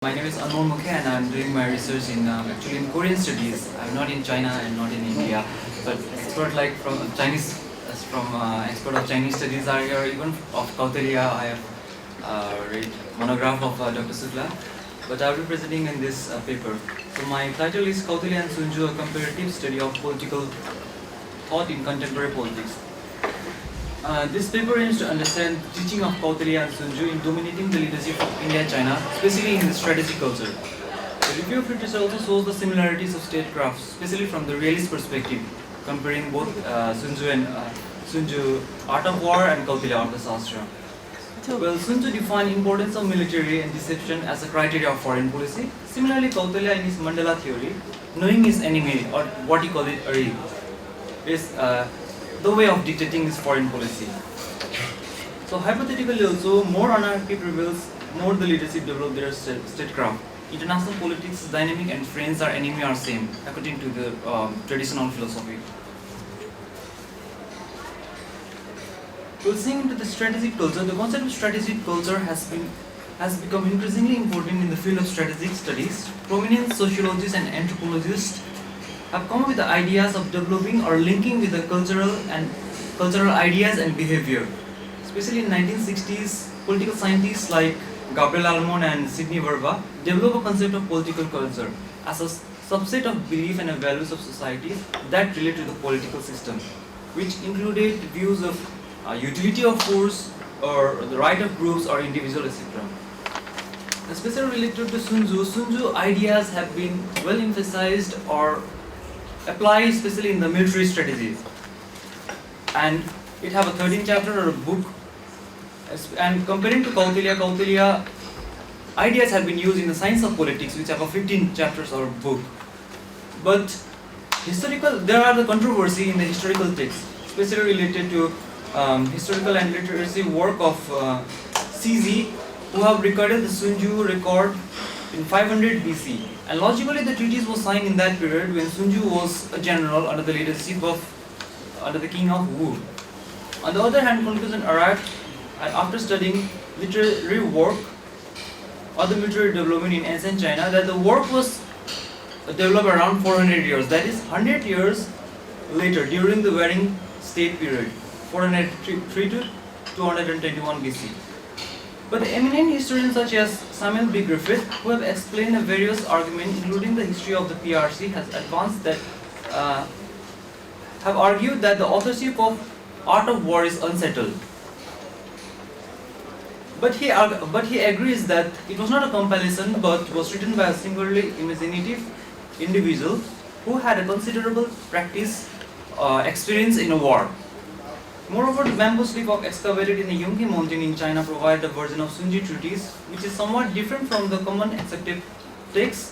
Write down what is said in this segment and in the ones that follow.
My name is Anmol Mukhia and I'm doing my research in actually in Korean studies. I'm not in China and not in India, but expert like from Chinese, expert of Chinese studies are here. Even of Kautilya, I have read monograph of Dr. Sukla, but I will be presenting in this paper. So my title is Kautilya and Sunju: A Comparative Study of Political Thought in Contemporary Politics. This paper aims to understand the teaching of Kautilya and Sunju in dominating the leadership of India-China, especially in the strategic culture. The review of literature also shows the similarities of statecraft, especially from the realist perspective, comparing both Sunju, Art of War and Kautilya, Arthashastra. Well, Sunju defined importance of military and deception as a criteria of foreign policy. Similarly, Kautilya in his Mandala theory, knowing his enemy, or what he called it, is the way of dictating his foreign policy. So hypothetically also, more anarchy prevails, more the leadership develop their statecraft. International politics is dynamic and friends are enemy are same, according to the traditional philosophy. Pulsing into the strategic culture, the concept of strategic culture has become increasingly important in the field of strategic studies. Prominent sociologists and anthropologists have come up with the ideas of developing or linking with the cultural ideas and behavior. Especially in 1960s, political scientists like Gabriel Almond and Sidney Verba developed a concept of political culture as a subset of belief and values of society that relate to the political system, which included views of utility of force or the right of groups or individuals, etc. Especially related to Sunju ideas have been well emphasized or applied especially in the military strategies. And it have a 13 chapter or a book. And comparing to Kautilya ideas have been used in the science of politics, which have a 15 chapters or book. But there are the controversy in the historical texts, especially related to historical and literacy work of CZ, who have recorded the Sunju record in 500 BC. And logically, the treaties was signed in that period when Sunju was a general under the leadership under the king of Wu. On the other hand, conclusion arrived after studying literary work or the military development in ancient China that the work was developed around 400 years. That is 100 years later during the Waring State period, 403 to 221 BC. But the eminent historians such as Samuel B. Griffith, who have explained the various arguments, including the history of the PRC, has advanced that have argued that the authorship of Art of War is unsettled. But he agrees that it was not a compilation, but was written by a singularly imaginative individual who had a considerable experience in a war. Moreover, the bamboo sleep excavated in the Yonghe mountain in China provide a version of Sunji treatise, which is somewhat different from the common accepted text,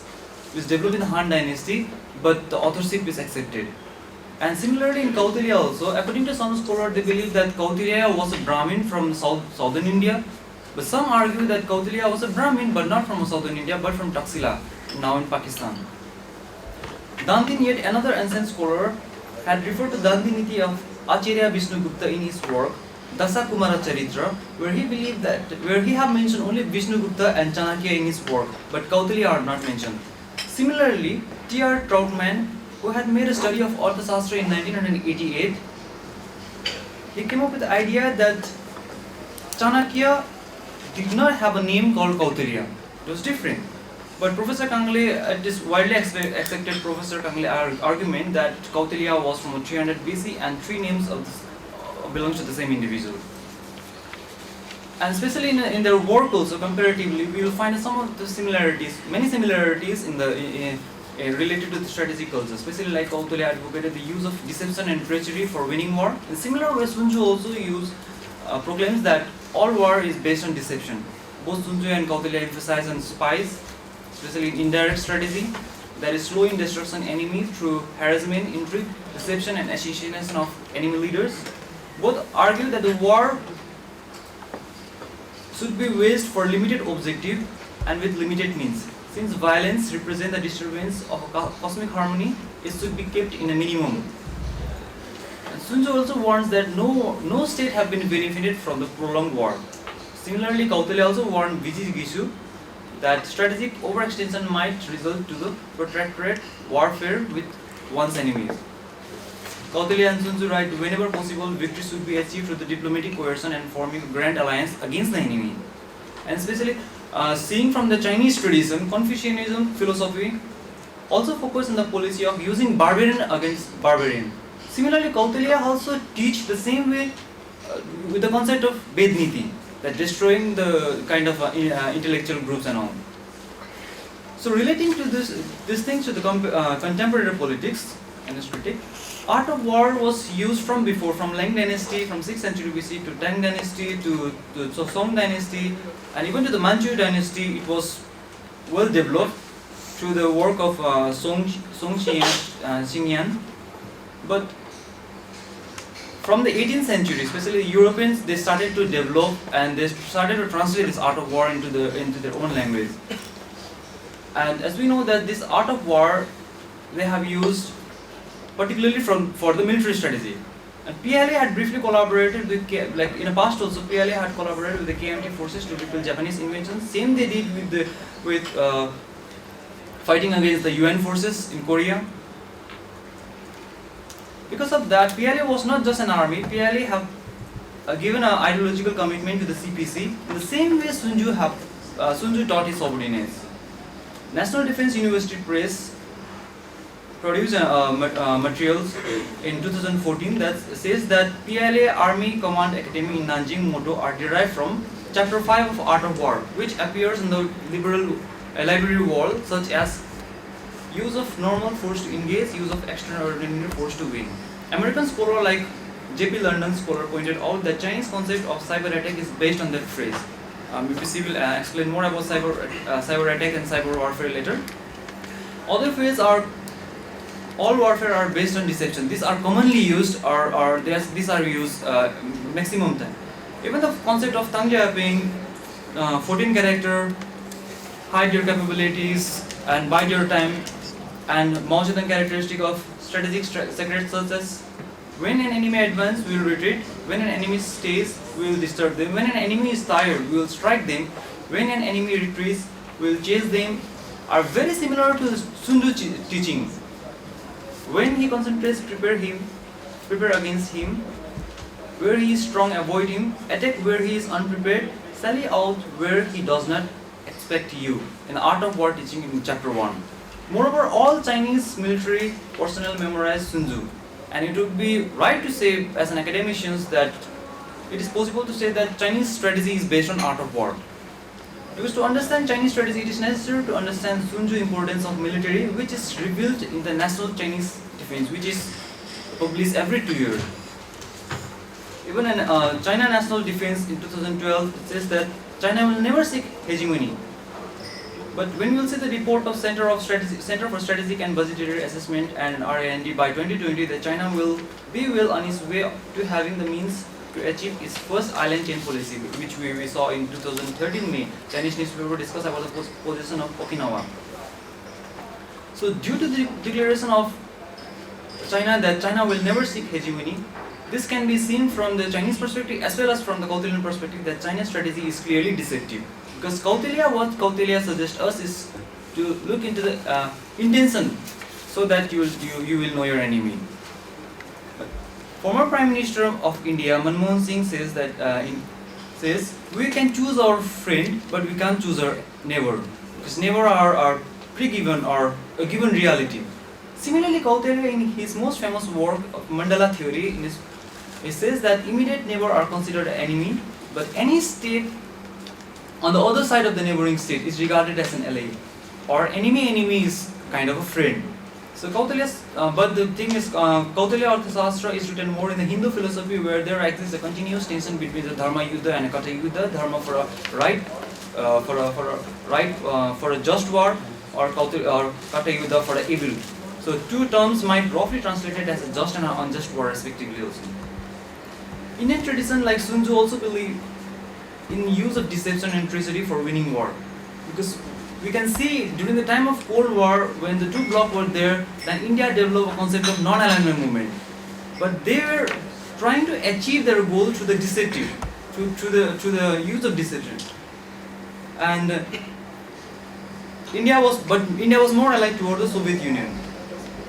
which developed in the Han Dynasty, but the authorship is accepted. And similarly in Kautilya also, according to some scholars, they believe that Kautilya was a Brahmin from southern India, but some argue that Kautilya was a Brahmin, but not from southern India, but from Taxila, now in Pakistan. Dandin, yet another ancient scholar, had referred to Dandiniti of Acharya Vishnugupta in his work Dasa Kumara Charitra, where he have mentioned only Vishnugupta and Chanakya in his work, but Kautilya are not mentioned. Similarly, T.R. Troutman, who had made a study of Arthashastra in 1988, he came up with the idea that Chanakya did not have a name called Kautilya. It was different. But Professor Kangle, it is widely accepted Professor Kangle argument that Kautilya was from 300 BC and three names belongs to the same individual. And especially in their work also, comparatively, we will find some of the similarities, many similarities related to the strategic culture. Especially like Kautilya advocated the use of deception and treachery for winning war. In similar way, Sunju also proclaims that all war is based on deception. Both Sunju and Kautilya emphasize on spies, especially in indirect strategy, that is slow in destruction enemy through harassment, intrigue, deception and assassination of enemy leaders. Both argue that the war should be waged for limited objective and with limited means. Since violence represents the disturbance of a cosmic harmony, it should be kept in a minimum. And Sunju also warns that no state have been benefited from the prolonged war. Similarly, Kautilya also warned Vijay Gishu that strategic overextension might result to the protracted warfare with one's enemies. Kautilya and Sun Tzu write, whenever possible, victory should be achieved through the diplomatic coercion and forming a grand alliance against the enemy. And especially seeing from the Chinese tradition, Confucianism philosophy also focus on the policy of using barbarian against barbarian. Similarly, Kautilya also teach the same way with the concept of Vedniti, that destroying the kind of intellectual groups and all. So relating to these things to the contemporary politics and critique, art of war was used from before, from Liang dynasty, from 6th century BC to Tang dynasty to Song dynasty, and even to the Manchu dynasty. It was well developed through the work of Song Xingyan. But from the 18th century, especially the Europeans, they started to develop and they started to translate this art of war into their own language. And as we know that this art of war, they have used particularly for the military strategy. And PLA had briefly collaborated with, like in the past also, PLA had collaborated with the KMT forces to repel Japanese invasion. Same they did with fighting against the UN forces in Korea. Because of that, PLA was not just an army. PLA have given an ideological commitment to the CPC. In the same way, Sun Tzu taught his subordinates. National Defense University Press produced materials in 2014 that says that PLA Army Command Academy in Nanjing motto are derived from Chapter 5 of Art of War, which appears in the library wall, such as use of normal force to engage, use of extraordinary force to win. American scholar like J.P. London scholar pointed out that Chinese concept of cyber attack is based on that phrase. BBC will explain more about cyber attack and cyber warfare later. Other phrases are all warfare are based on deception. These are commonly used these are used maximum time. Even the concept of Tangjia being 14 character, hide your capabilities and bide your time, and Mao Zedong characteristic of strategic secrets such as when an enemy advances, we will retreat. When an enemy stays, we will disturb them. When an enemy is tired, we will strike them. When an enemy retreats, we will chase them, are very similar to the Sun Tzu teachings. When he concentrates, prepare against him. Where he is strong, avoid him. Attack where he is unprepared. Sally out where he does not expect you. In the Art of War teaching in Chapter 1. Moreover, all Chinese military personnel memorize Sun Tzu. And it would be right to say, as an academician, that it is possible to say that Chinese strategy is based on art of war. Because to understand Chinese strategy, it is necessary to understand Sun Tzu's importance of military, which is revealed in the National Chinese Defense, which is published every 2 years. Even in China National Defense in 2012, it says that China will never seek hegemony. But when we will see the report of Center for Strategic and Budgetary Assessment and R&D by 2020, that China will be well on its way to having the means to achieve its first island chain policy, which we saw in 2013 May. Chinese newspaper discussed about the position of Okinawa. So due to the declaration of China that China will never seek hegemony, this can be seen from the Chinese perspective as well as from the Kautilyan perspective that China's strategy is clearly deceptive. Because what Kautilya suggests us is to look into the intention so that you will know your enemy. But former Prime Minister of India, Manmohan Singh, says that we can choose our friend, but we can't choose our neighbor, because neighbor are pre-given or a given reality. Similarly, Kautilya, in his most famous work of Mandala theory, he says that immediate neighbor are considered an enemy, but any state on the other side of the neighboring state is regarded as an ally, or enemy is kind of a friend. So Kautilya's, but the thing is, Kautilya Arthashastra is written more in the Hindu philosophy, where there exists a continuous tension between the Dharma Yuddha and a Kata Yuddha, Dharma for a right, for a just war, or Kata Yuddha for the evil. So two terms might roughly translated as a just and an unjust war respectively also. Indian tradition like Sun Tzu also believe in use of deception and treachery for winning war, because we can see during the time of Cold War, when the two blocks were there, then India developed a concept of non-alignment movement, but they were trying to achieve their goal through the deceptive, through the use of deception. And India was more allied toward the Soviet Union.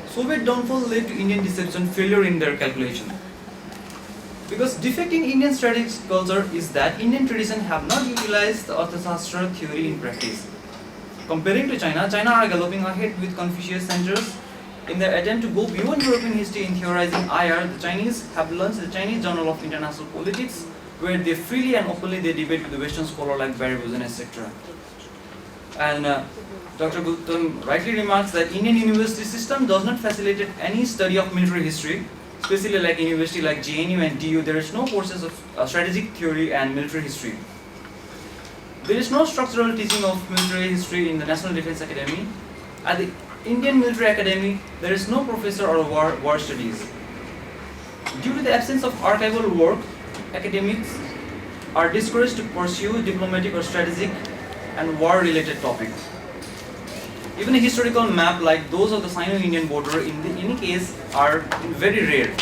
Soviet downfall led to Indian deception failure in their calculation. Because defect in Indian strategic culture is that Indian tradition have not utilized the Arthashastra theory in practice. Comparing to China, China are galloping ahead with Confucius centers. In their attempt to go beyond European history in theorizing IR, the Chinese have launched the Chinese Journal of International Politics, where they freely and openly they debate with the Western scholar like Barry Bozen, etc. And Dr. Gautam rightly remarks that Indian university system does not facilitate any study of military history, especially like university like JNU and DU. There is no courses of strategic theory and military history. There is no structural teaching of military history in the National Defense Academy. At the Indian Military Academy, there is no professor or war studies. Due to the absence of archival work, academics are discouraged to pursue diplomatic or strategic and war-related topics. Even a historical map like those of the Sino-Indian border in any case are very rare.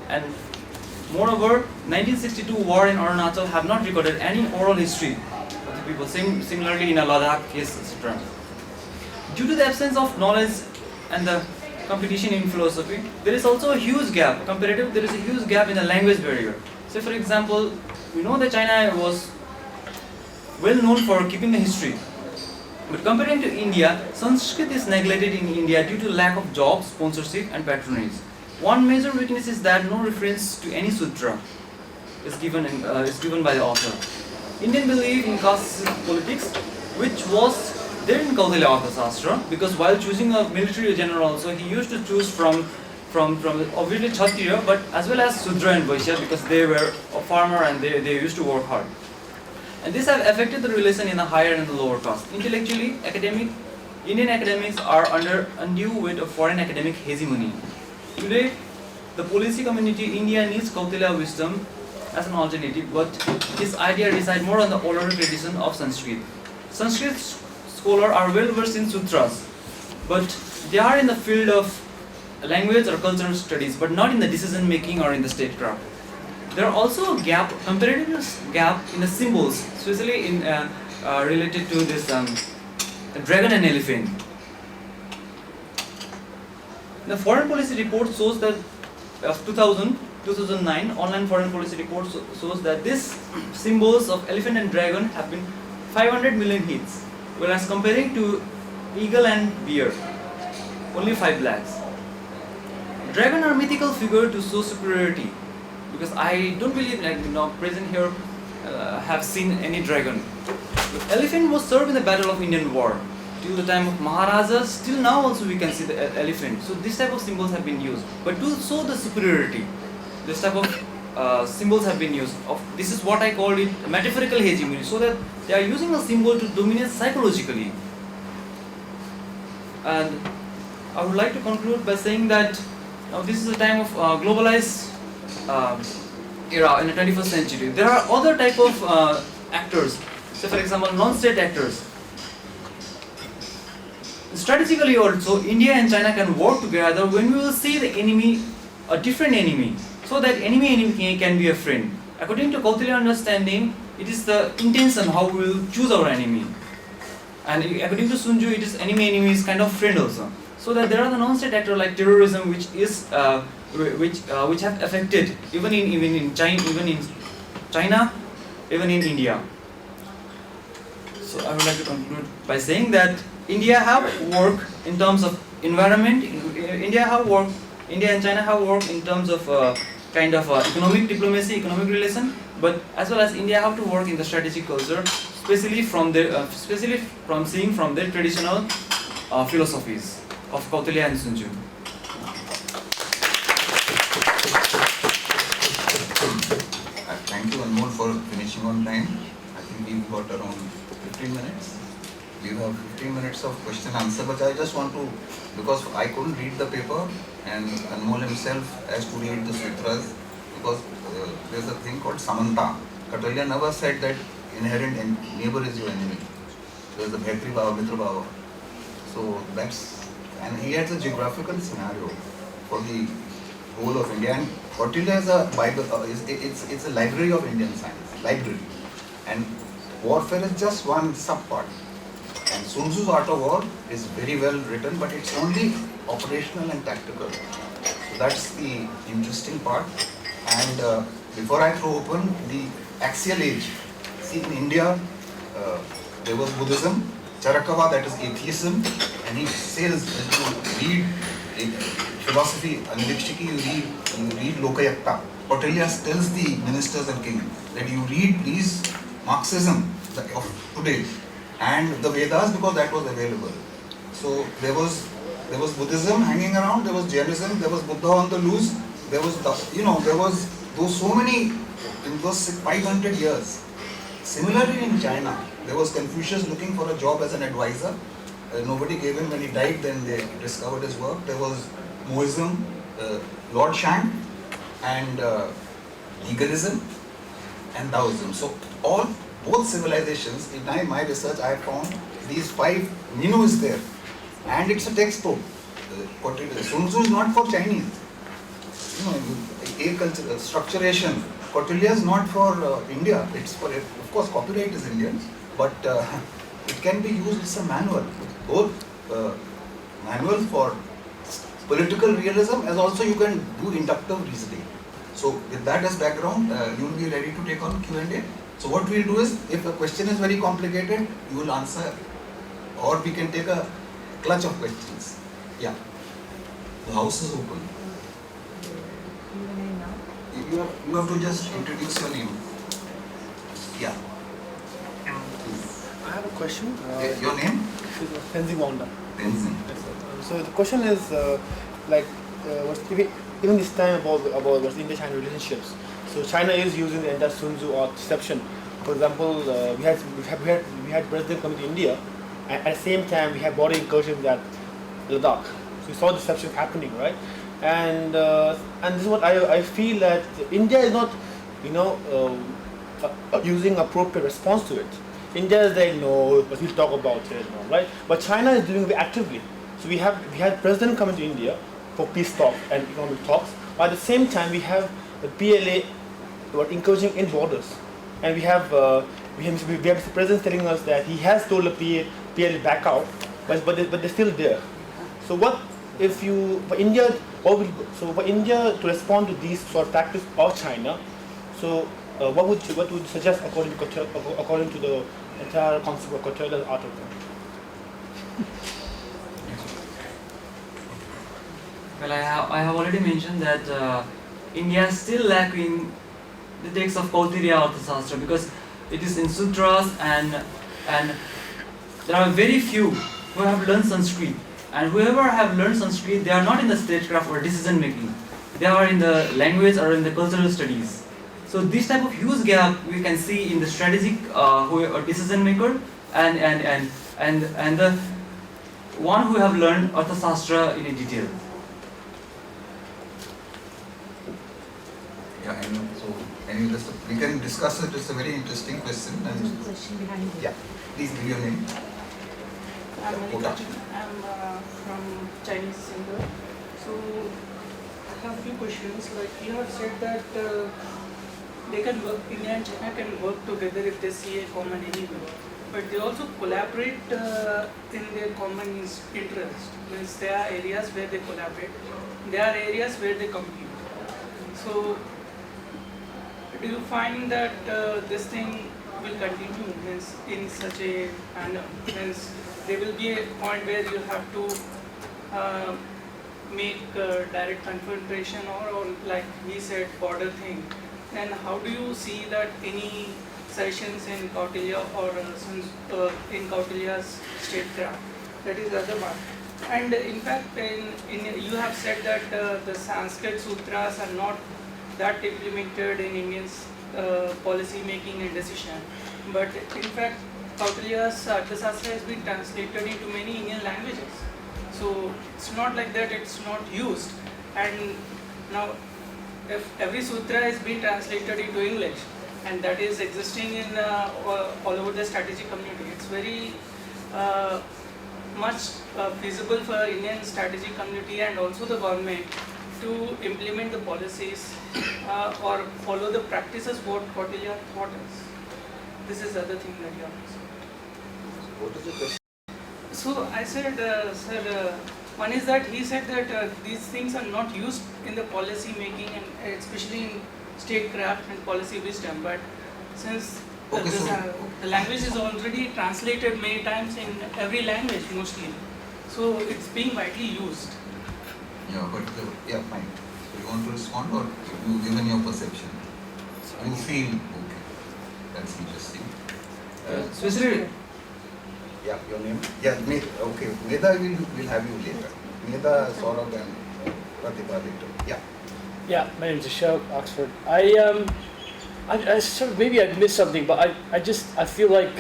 And moreover, 1962 war in Arunachal have not recorded any oral history of the people, similarly in a Ladakh case, etc. Due to the absence of knowledge and the competition in philosophy, there is also a huge gap. Comparative, there is a huge gap in the language barrier. Say for example, we know that China was well known for keeping a history. But comparing to India, Sanskrit is neglected in India due to lack of jobs, sponsorship and patronage. One major weakness is that no reference to any sutra is given by the author. Indian belief in caste politics, which was there in Kautilya Arthashastra, because while choosing a military general also, he used to choose from obviously Kshatriya, but as well as Sudra and Vaishya, because they were a farmer and they used to work hard. And this have affected the relation in the higher and the lower caste. Intellectually, Indian academics are under undue weight of foreign academic hegemony. Today, the policy community India needs Kautilya wisdom as an alternative, but this idea resides more on the oral tradition of Sanskrit. Sanskrit scholars are well versed in sutras, but they are in the field of language or cultural studies, but not in the decision making or in the statecraft. There are also comparative gap in the symbols, especially in related to this dragon and elephant. The foreign policy report shows that of 2009 online foreign policy report shows that these symbols of elephant and dragon have been 500 million hits, whereas comparing to eagle and bear, only 5 lakhs. Dragon are mythical figure to show superiority, because I don't believe present here have seen any dragon. The elephant was served in the battle of Indian war till the time of Maharajas. Till now also we can see the elephant. So this type of symbols have been used, but to show the superiority, this type of symbols have been used. This is what I call it metaphorical hegemony, so that they are using a symbol to dominate psychologically. And I would like to conclude by saying that now this is a time of globalized era in the 21st century. There are other type of actors, so for example non-state actors. Strategically also, India and China can work together when we will see the enemy, a different enemy, so that enemy can be a friend. According to Kautilya understanding, it is the intention how we will choose our enemy. And according to Sun Tzu, it is enemy is kind of friend also. So that there are the non-state actors like terrorism, which have affected even in China, even in India. So I would like to conclude by saying that India have worked in terms of environment. India and China have worked in terms of economic diplomacy, economic relation. But as well as India have to work in the strategic culture, especially from seeing from their traditional philosophies of Kautilya and Sun Tzu. Thank you, Anmol, for finishing on time. I think we've got around 15 minutes. We have 15 minutes of question answer, but I just want to, because I couldn't read the paper and Anmol himself has to read the sutras, because there's a thing called Samanta. Kautilya never said that inherent neighbor is your enemy. There's the Bhaitri Bhava, Mitra Bhava. So that's, and he has a geographical scenario for the whole of India. And Kautilya is a Bible, it's a library of Indian science, library. And warfare is just one sub part. And Sun Tzu's Art of War is very well written, but it's only operational and tactical. So that's the interesting part. And before I throw open the axial age, see in India there was Buddhism, Charakava, that is atheism, and he says that you read philosophy, Anvikshiki, you read Lokayakta. Kautilya tells the ministers and king that you read please Marxism of today and the Vedas because that was available. So there was Buddhism hanging around, there was Jainism, there was Buddha on the loose, there was there was those so many in those 500 years. Similarly in China, there was Confucius looking for a job as an advisor. Nobody gave him. When he died, then they discovered his work. There was Moism, Lord Shang, and legalism and Taoism. So both civilizations, in my research, I have found these 5. Minu is there, and it's a textbook. Sun Tzu is not for Chinese. A culture, structuration. Kautilya is not for India. It's for, of course, copyright is Indian, but it can be used as a manual. Both manual for political realism as also you can do inductive reasoning. So with that as background, you will be ready to take on Q&A. So what we will do is, if a question is very complicated, you will answer, or we can take a clutch of questions. Yeah. The house is open. You have to just introduce your name. Yeah. I have a question. Your name? Tenzing Wanda. Tenzing. So the question is, even this time about what's India-China relationships. So China is using the entire Sun Tzu or deception. For example, we had president coming to India, and at the same time we had border incursions at Ladakh. So we saw deception happening, right? And this is what I feel that India is not, using appropriate response to it. India is like, no, but we'll talk about it, right? But China is doing it actively. So we had president coming to India for peace talks and economic talks. But at the same time, we have the PLA encouraging in borders, and we have the president telling us that he has told the PLA back out, but they're still there. So what if for India to respond to these sort of tactics of China? So what would you suggest according to the entire concept of Kautilya's art of war? Well, I have already mentioned that India is still lacking the text of Kautilya Arthasastra because it is in sutras and there are very few who have learned Sanskrit, and whoever have learned Sanskrit, they are not in the statecraft or decision making. They are in the language or in the cultural studies. So this type of huge gap we can see in the strategic decision maker and the one who have learned Arthasastra in a detail. Yeah, and so anyway, we can discuss it. It's a very interesting question. And Question behind it. yeah, please give your name. I'm Kota. I'm from Chinese Center. So I have a few questions. Like you have said that they can work, India and China can work together if they see a common enemy. But they also collaborate in their common interest. Means there are areas where they collaborate. There are areas where they compete. So do you find that this thing will continue means in such a manner? Means there will be a point where you have to make direct confrontation or like he said border thing. And how do you see that any sessions in Kautilya or in Kautilya's statecraft? That is the other one. And in fact, you have said that the Sanskrit sutras are not that implemented in Indians' policy making and decision. But in fact, Kautilya's Arthasastra has been translated into many Indian languages. So it's not like that it's not used. And now, if every sutra has been translated into English, and that is existing in all over the strategic community, it's very much feasible for Indian strategic community and also the government to implement the policies or follow the practices what Kautilya taught us. This is the other thing that you have to say. What is the question? So I said, sir, one is that he said that these things are not used in the policy making and especially in statecraft and policy wisdom. But since the language is already translated many times in every language mostly, so it's being widely used. Yeah, but yeah, fine. So you want to respond or you given your perception? You feel okay. That's interesting. Especially, Yeah, your name? Yeah, okay. Meda will have you later. Meda, Saurabh and Pratibha later. Yeah. Yeah, my name is Ashok, Oxford. I sort of, maybe I missed something, but I feel like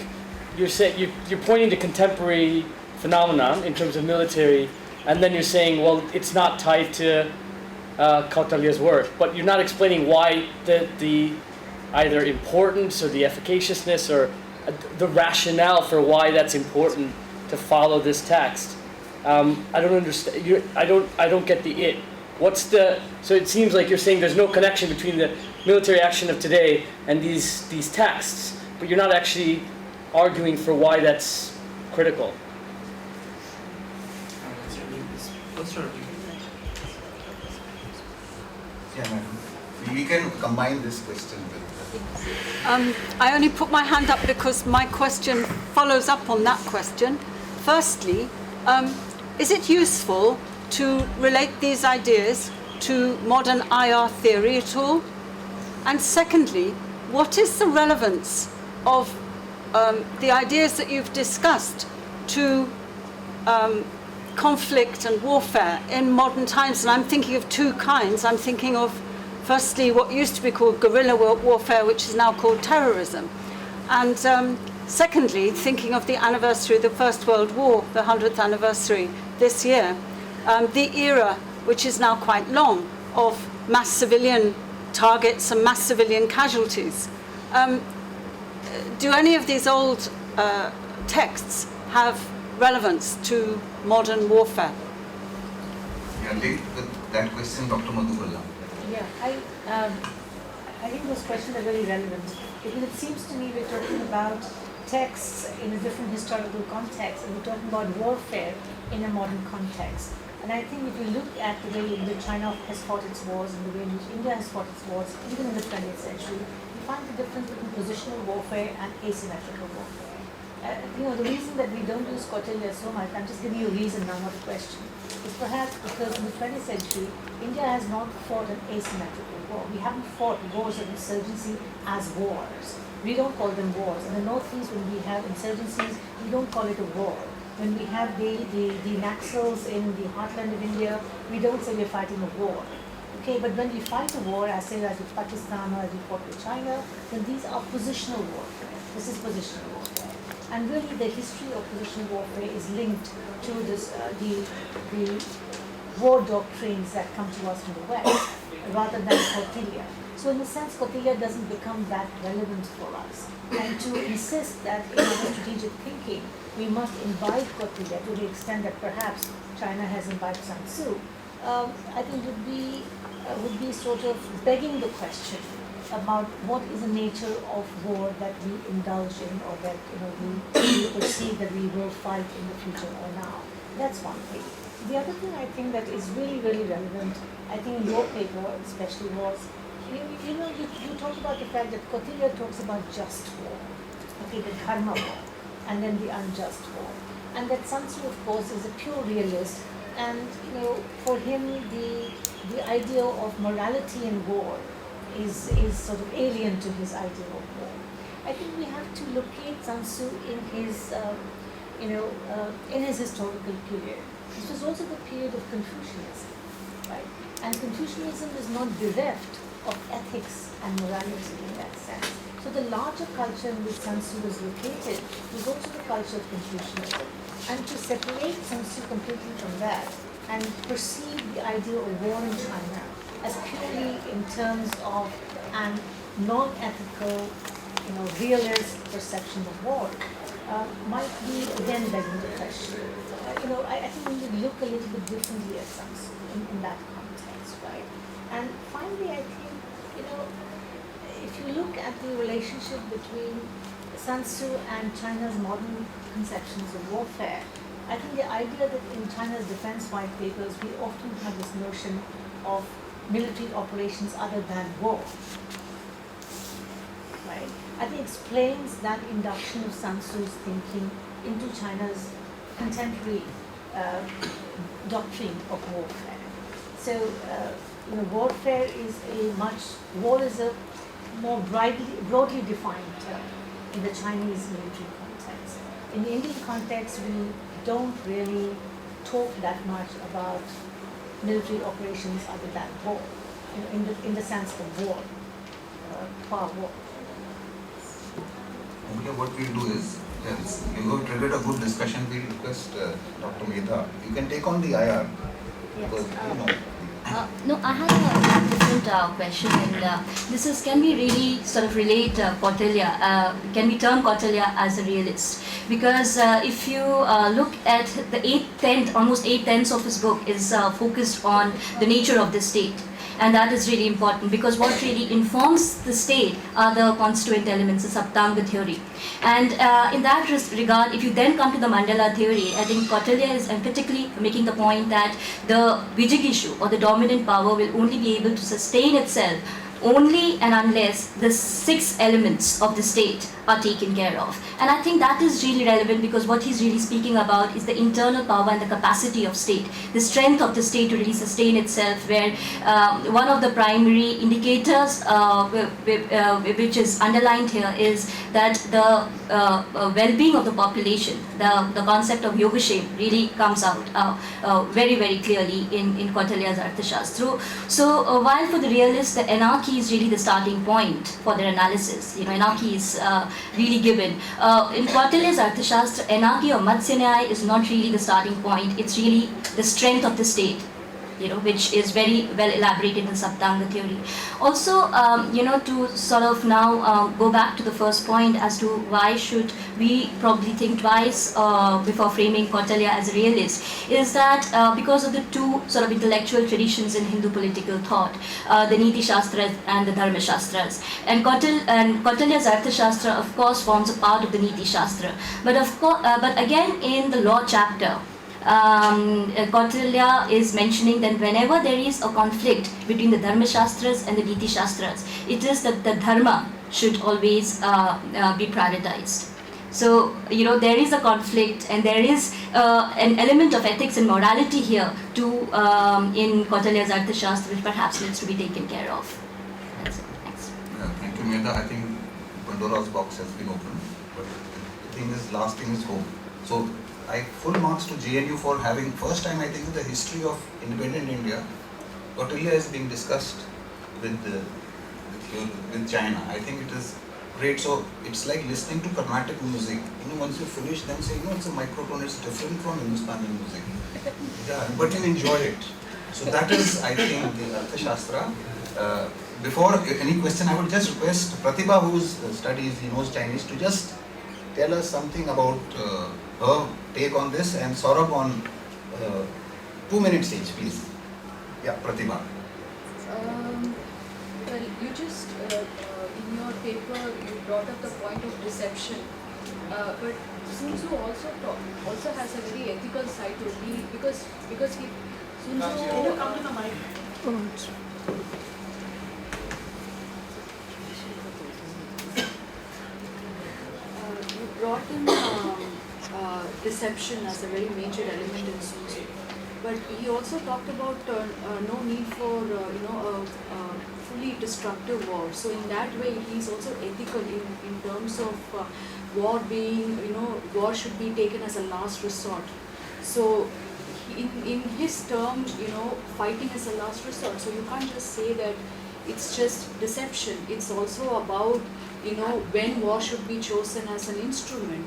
you're saying you're pointing to contemporary phenomenon in terms of military, and then you're saying, well, it's not tied to Kautilya's work, but you're not explaining why the either importance or the efficaciousness or the rationale for why that's important to follow this text. I don't understand. I don't get the it. So it seems like you're saying there's no connection between the military action of today and these texts, but you're not actually arguing for why that's critical. Yeah, madam. We can combine this question with. I only put my hand up because my question follows up on that question. Firstly, is it useful to relate these ideas to modern IR theory at all? And secondly, what is the relevance of the ideas that you've discussed to conflict and warfare in modern times? And I'm thinking of two kinds. I'm thinking of, firstly, what used to be called guerrilla warfare, which is now called terrorism. And secondly, thinking of the anniversary of the First World War, the 100th anniversary this year, the era, which is now quite long, of mass civilian targets and mass civilian casualties. Do any of these old texts have relevance to modern warfare? Yeah, link with that question, Dr. Madhubala. Yeah, I think those questions are very relevant because it seems to me we're talking about texts in a different historical context and we're talking about warfare in a modern context. And I think if you look at the way in which China has fought its wars and the way in which India has fought its wars, even in the 20th century, you find the difference between positional warfare and asymmetrical warfare. The reason that we don't use Kautilya so much, I'm just giving you a reason now, not a question, is perhaps because in the 20th century, India has not fought an asymmetrical war. We haven't fought wars of insurgency as wars. We don't call them wars. In the Northeast, when we have insurgencies, we don't call it a war. When we have the Naxals in the heartland of India, we don't say we're fighting a war. Okay, but when we fight a war, as with Pakistan or as we fought with China, then these are positional warfare. This is positional warfare. And really the history of positional warfare is linked to this, the war doctrines that come to us from the West, rather than Kautilya. So in a sense, Kautilya doesn't become that relevant for us. And to insist that in our strategic thinking, we must imbibe Kautilya to the extent that perhaps China has imbibed Sun Tzu, I think would be sort of begging the question about what is the nature of war that we indulge in or that we perceive that we will fight in the future or now. That's one thing. The other thing I think that is really, really relevant, I think in your paper especially was, you talk about the fact that Kautilya talks about just war, okay, the dharma war, and then the unjust war. And that Sun Tzu, of course, is a pure realist, and for him the idea of morality in war is sort of alien to his idea of war. I think we have to locate Sun Tzu in his in his historical period. This was also the period of Confucianism, right? And Confucianism is not bereft of ethics and morality in that sense. So the larger culture in which Sun Tzu was located was also the culture of Confucianism. And to separate Sun Tzu completely from that and perceive the idea of war in China as purely in terms of an non-ethical, realist perception of war might be again begging the question. I think we need to look a little bit differently at Sun Tzu in that context, right? And finally, I think, if you look at the relationship between Sun Tzu and China's modern conceptions of warfare, I think the idea that in China's defense white papers, we often have this notion of military operations other than war. Right? I think explains that induction of Sun Tzu's thinking into China's contemporary doctrine of warfare. So, warfare is war is a more broadly defined term in the Chinese military context. In the Indian context, we don't really talk that much about military operations other than war, in the sense of war, qua war. Okay, what we'll do is, you have triggered a good discussion. We'll request Dr. Medha. You can take on the IR. Because, No, I have a different question, and this is: can we really sort of relate Kautilya? Can we term Kautilya as a realist? Because if you look at the almost 8/10 of his book is focused on the nature of the state. And that is really important, because what really informs the state are the constituent elements, the Saptanga theory. And in that regard, if you then come to the Mandela theory, I think Kautilya is emphatically making the point that the Vijigishu, or the dominant power, will only be able to sustain itself only and unless the 6 elements of the state are taken care of. And I think that is really relevant, because what he's really speaking about is the internal power and the capacity of state, the strength of the state to really sustain itself, where one of the primary indicators which is underlined here is that the well-being of the population, the concept of Yogashem really comes out very, very clearly in Kautilya's Arthashastra. So while for the realists, the anarchy is really the starting point for their analysis. Anarchy is really given. In Kautilya's Arthashastra, anarchy or Matsya is not really the starting point. It's really the strength of the state, which is very well elaborated in Saptanga theory. Also, to sort of now go back to the first point as to why should we probably think twice before framing Kautilya as a realist, is that because of the two sort of intellectual traditions in Hindu political thought, the Niti Shastras and the Dharma Shastras. And Kautilya's Arthashastra, of course, forms a part of the Niti Shastra. But again, in the law chapter, Kautilya is mentioning that whenever there is a conflict between the Dharma Shastras and the Niti Shastras, it is that the Dharma should always be prioritized. So, there is a conflict, and there is an element of ethics and morality here in Kautilya's Arthashastra, which perhaps needs to be taken care of. That's it. Thanks. Thank you, Medha. I think Pandora's box has been opened, but the thing is, last thing is hope. So, full marks to JNU for having, first time I think in the history of independent India, Kautilya is being discussed with China. I think it is great. So it's like listening to Carnatic music. Once you finish, then say, it's a microtone, it's different from Hindustani music. Yeah, but you enjoy it. So that is, I think, the Arthashastra. Before any question, I would just request Pratibha, who studies, knows Chinese, to just tell us something about her take on this, and Saurabh on 2 minutes each, please. Yeah, Pratibha. Well, you just, in your paper, you brought up the point of deception. But Sun Tzu also has a very ethical side to it, because Sun Tzu... Can you come to the mic? You brought in deception as a very major element in Sun Tzu. But he also talked about no need for a fully destructive war. So in that way, he's also ethical in terms of war being, war should be taken as a last resort. So in his term, fighting is a last resort. So you can't just say that it's just deception. It's also about, when war should be chosen as an instrument.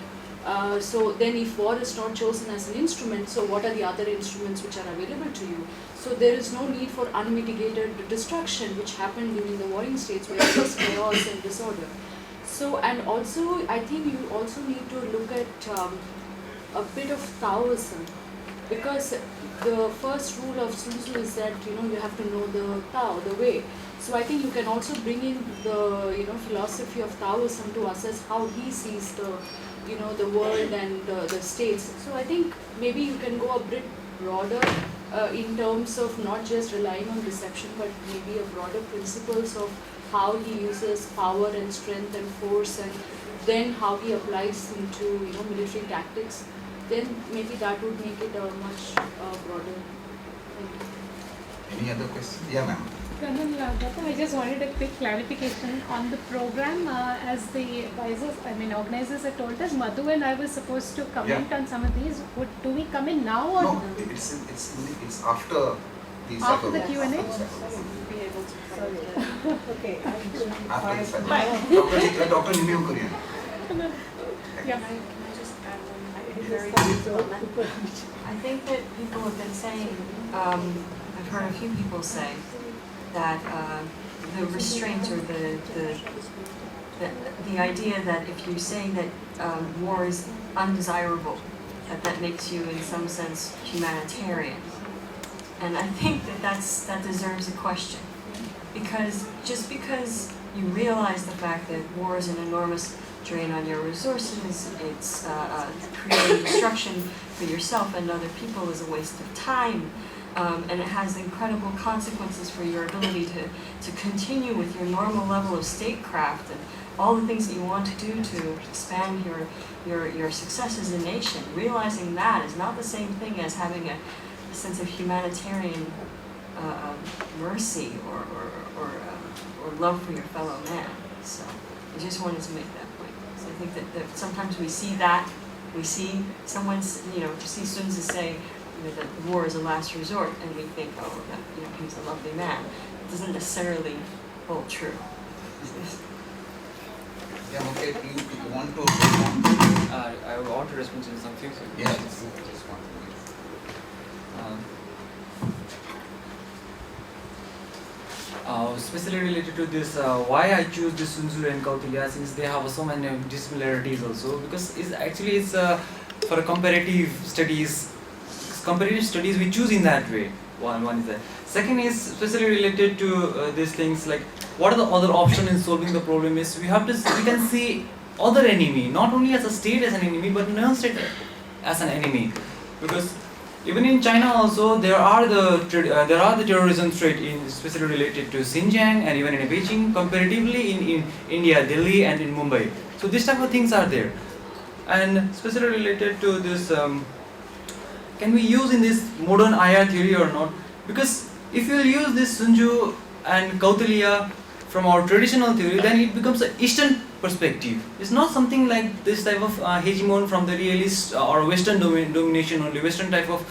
So then if war is not chosen as an instrument, so what are the other instruments which are available to you? So there is no need for unmitigated destruction, which happened during the warring states where there was chaos and disorder. So, and also I think you also need to look at a bit of Taoism, because the first rule of Sun Tzu is that you have to know the Tao, the way. So I think you can also bring in the philosophy of Taoism to assess how he sees the world and the states. So I think maybe you can go a bit broader in terms of not just relying on deception, but maybe a broader principles of how he uses power and strength and force, and then how he applies into military tactics. Then maybe that would make it a much broader thing. Any other questions? Yeah, ma'am. Doctor, I just wanted a quick clarification on the program. As the advisors, organizers had told us, Madhu and I were supposed to comment on some of these. Do we come in now or No, it's after the after the cycle. Q&A? Be able to cover that. Okay. After the cycle. Dr. Anmol Mukhia. Yeah. Can I just add one Very very brief comment? I think that people have been saying, I've heard a few people say that the restraint or the idea that if you're saying that war is undesirable, that makes you in some sense humanitarian. And I think that deserves a question, because just because you realize the fact that war is an enormous drain on your resources, it's creating destruction for yourself and other people, is a waste of time, and it has incredible consequences for your ability to continue with your normal level of statecraft and all the things that you want to do to expand your success as a nation. Realizing that is not the same thing as having a sense of humanitarian mercy or love for your fellow man. So I just wanted to make that point. So I think that sometimes we see that, we see someone, see Sun Tzu say that war is a last resort, and we think, oh, that he's a lovely man. It doesn't necessarily hold true. Yeah, okay, you want to I want to respond to something. So yeah, just want especially related to this, why I choose this Sun Tzu and Kautilya, since they have so many dissimilarities also, because it's for comparative studies. Comparative studies we choose in that way. One is that. Second is especially related to these things like what are the other options in solving the problem is we can see other enemy, not only as a state as an enemy, but non-state as an enemy, because even in China also there are the terrorism threat especially related to Xinjiang and even in Beijing, comparatively in India, Delhi and in Mumbai. So this type of things are there, and especially related to this. Can we use in this modern IR theory or not? Because if you use this Sun Tzu and Kautilya from our traditional theory, then it becomes an Eastern perspective. It's not something like this type of hegemon from the realist or Western domination only, Western type of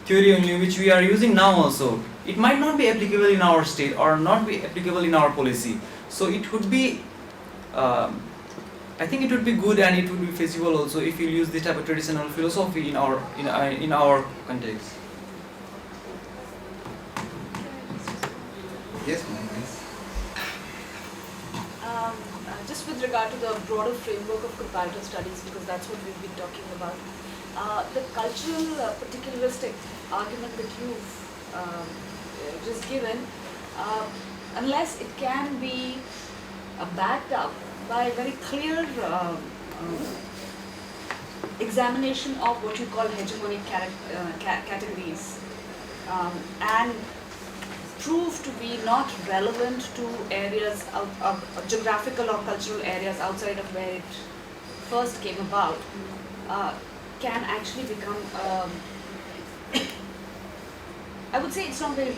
theory only, which we are using now also. It might not be applicable in our state or not be applicable in our policy. So it would be, I think it would be good and it would be feasible also if you use this type of traditional philosophy in our context. yes, ma'am, please. Just with regard to the broader framework of comparative studies, because that's what we've been talking about, the cultural particularistic argument that you've just given, unless it can be backed up by very clear examination of what you call hegemonic categories, and proved to be not relevant to areas of geographical or cultural areas outside of where it first came about, can actually become, I would say it's not very,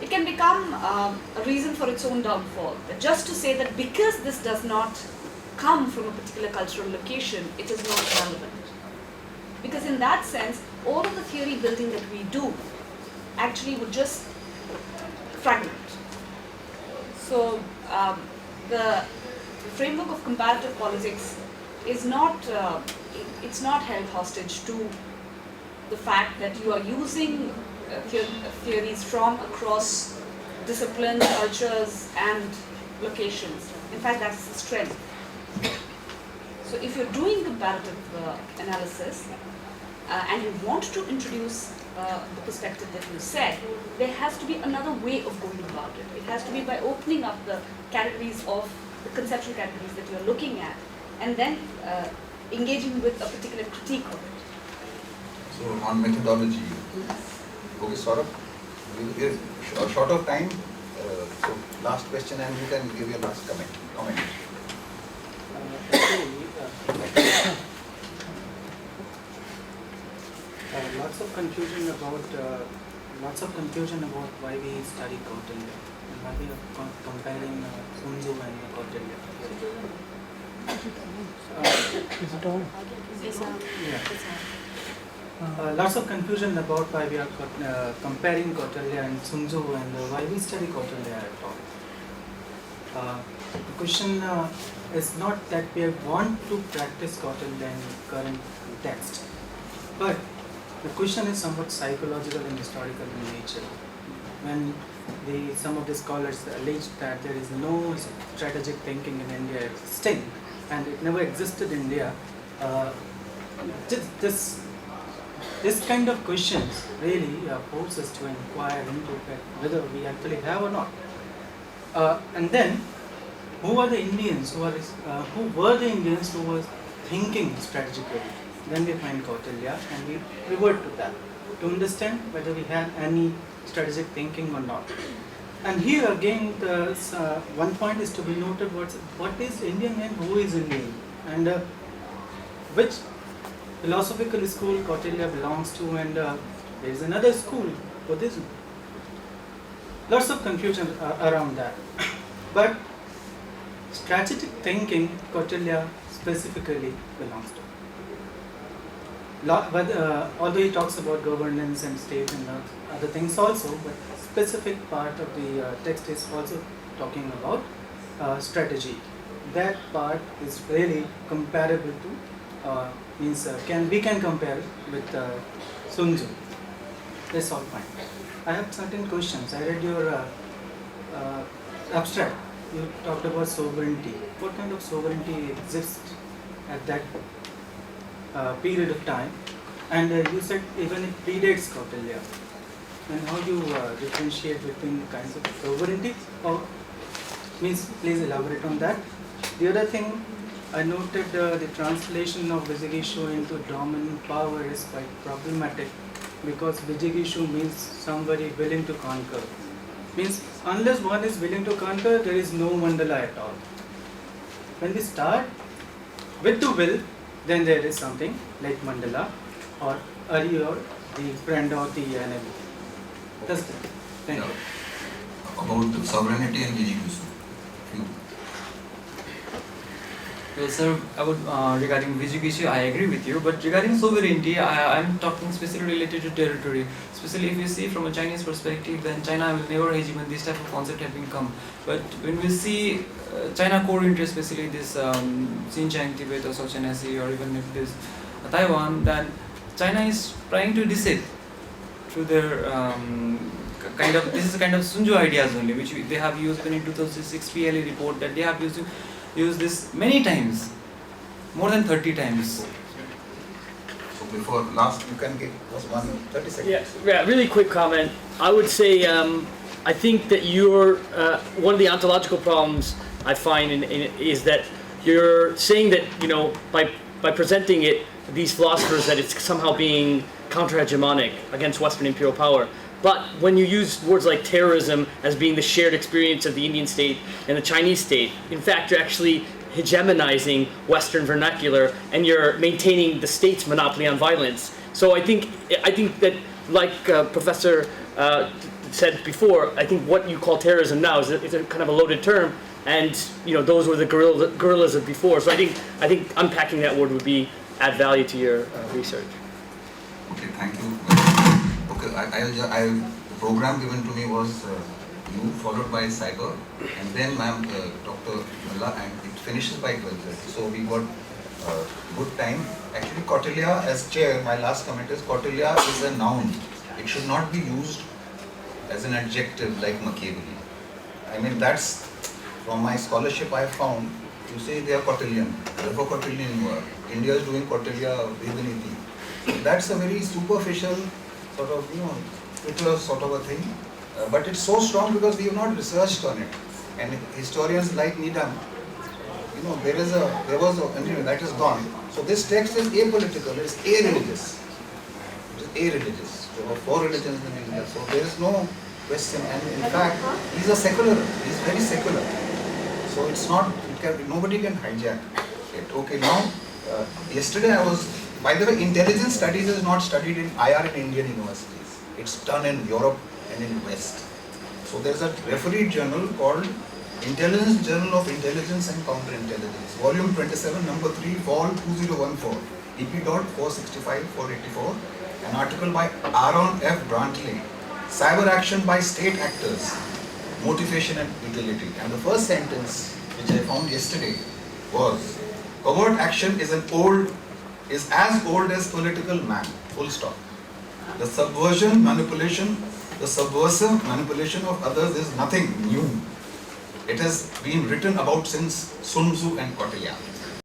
it can become a reason for its own downfall. Just to say that because this does not come from a particular cultural location, it is not relevant. Because in that sense, all of the theory building that we do actually would just fragment. So the framework of comparative politics is not, it's not held hostage to the fact that you are using theories from across disciplines, cultures and locations. In fact, that's the strength. So if you're doing comparative analysis, and you want to introduce the perspective that you said, there has to be another way of going about it. It has to be by opening up the categories of the conceptual categories that you're looking at, and then engaging with a particular critique of it. So on methodology, okay, sort of, short of time, so last question and you can give your last comment. Lots of confusion about why we study Kautilya and why we are comparing Sun Tzu and Kautilya. Lots of confusion about why we are comparing Kautilya and Sun Tzu and why we study Kautilya at all. The question is not that we want to practice Kautilya in current text, but the question is somewhat psychological and historical in nature. When some of the scholars allege that there is no strategic thinking in India existing, and it never existed in India, this kind of questions really force us to inquire into whether we actually have or not. And then, who were the Indians who were thinking strategically? Then we find Kautilya and we revert to that to understand whether we have any strategic thinking or not. And here again, one point is to be noted: what is Indian and who is Indian, and which philosophical school Kautilya belongs to, and there is another school, Buddhism. Lots of confusion around that. But strategic thinking, Kautilya specifically belongs to. Although he talks about governance and state and other things also, but specific part of the text is also talking about strategy. That part is really comparable to, we can compare with Sun Tzu. That's all fine. I have certain questions. I read your abstract. You talked about sovereignty. What kind of sovereignty exists at that period of time? And you said even it predates Kautilya. And how do you differentiate between kinds of sovereignty? Please elaborate on that. The other thing, I noted the translation of Vijigishu into dominant power is quite problematic, because Vijigishu means somebody willing to conquer. Means unless one is willing to conquer, there is no mandala at all. When we start with the will, then there is something like mandala or Ari or the friend or the enemy. That's it. Thank you. About the sovereignty and Vijigishu. Well, sir, regarding Vijigishu, I agree with you. But regarding sovereignty, I'm talking specifically related to territory. Especially if you see from a Chinese perspective, then China will never hegemon. This type of concept have been come. But when we see China core interest, especially this Xinjiang, Tibet, or South Sea, or even if this Taiwan, then China is trying to deceive through their this is kind of Sun Tzu ideas only, which they have used in 2006 PLA report, that they have used this many times, more than 30 times. So before last, you can give us 30 seconds. Yeah, really quick comment. I would say I think that you're one of the ontological problems I find is that you're saying that, by presenting these philosophers, that it's somehow being counter-hegemonic against Western imperial power. But when you use words like terrorism as being the shared experience of the Indian state and the Chinese state, in fact, you're actually hegemonizing Western vernacular, and you're maintaining the state's monopoly on violence. So I think that, like Professor said before, I think what you call terrorism now is a kind of a loaded term, and those were the guerrillas of before. So I think unpacking that word would add value to your research. Okay, thank you. Okay, the program given to me was you followed by cyber, and then Dr. Malla, and it finishes by 12:30. So we got good time. Actually, Kautilya as chair, my last comment is Kautilya is a noun. It should not be used as an adjective like Machiavelli. I mean, that's from my scholarship I found. You say they are Kautilyan, therefore Kautilyan you are. India is doing Kautilya Vedaniti. That's a very superficial sort of, Twitter sort of a thing. But it's so strong because we have not researched on it. And historians like Needham, there was anyway, that is gone. So this text is apolitical, it's a-religious. It is a-religious. There are 4 religions in India, so there is no question. And in fact, he's a secular, he's very secular. So it's not, nobody can hijack it. Okay, now, yesterday I was, by the way, intelligence studies is not studied in IR in Indian universities. It's done in Europe and in West. So there's a refereed journal called Intelligence Journal of Intelligence and Counterintelligence, Volume 27, Number 3, Fall 2014, EP.465-484, an article by Aaron F. Brantley, Cyber Action by State Actors, Motivation and Utility. And the first sentence, which I found yesterday, was, covert action is as old as political man, full stop. The subversive manipulation of others is nothing new. It has been written about since Sun Tzu and Kautilya.